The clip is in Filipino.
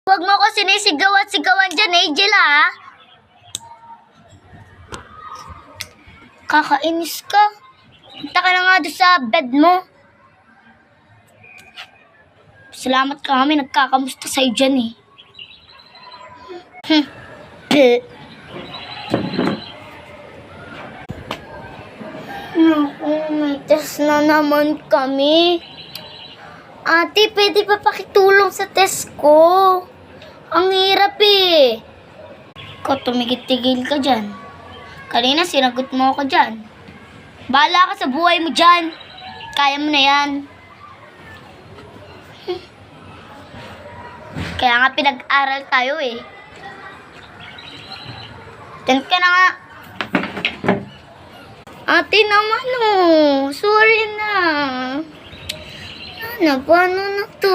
Huwag mo ko sinisigaw at sigawan dyan, Angel, ha? Kakainis ka. Punta ka na nga doon sa bed mo. Salamat ka kami, nagkakamusta sa'yo dyan, eh. Naku, may test na naman kami. Ate, pwede pa pakitulong sa test ko? Ang hirap, eh. Ikaw, tumigil-tigil ka dyan. Kanina, sinagot mo ako dyan. Bahala ka sa buhay mo dyan. Kaya mo na yan. Kaya nga pinag-aral tayo, eh. Tent ka na nga. Ate naman, oh. Sorry na. Ano, paano na to?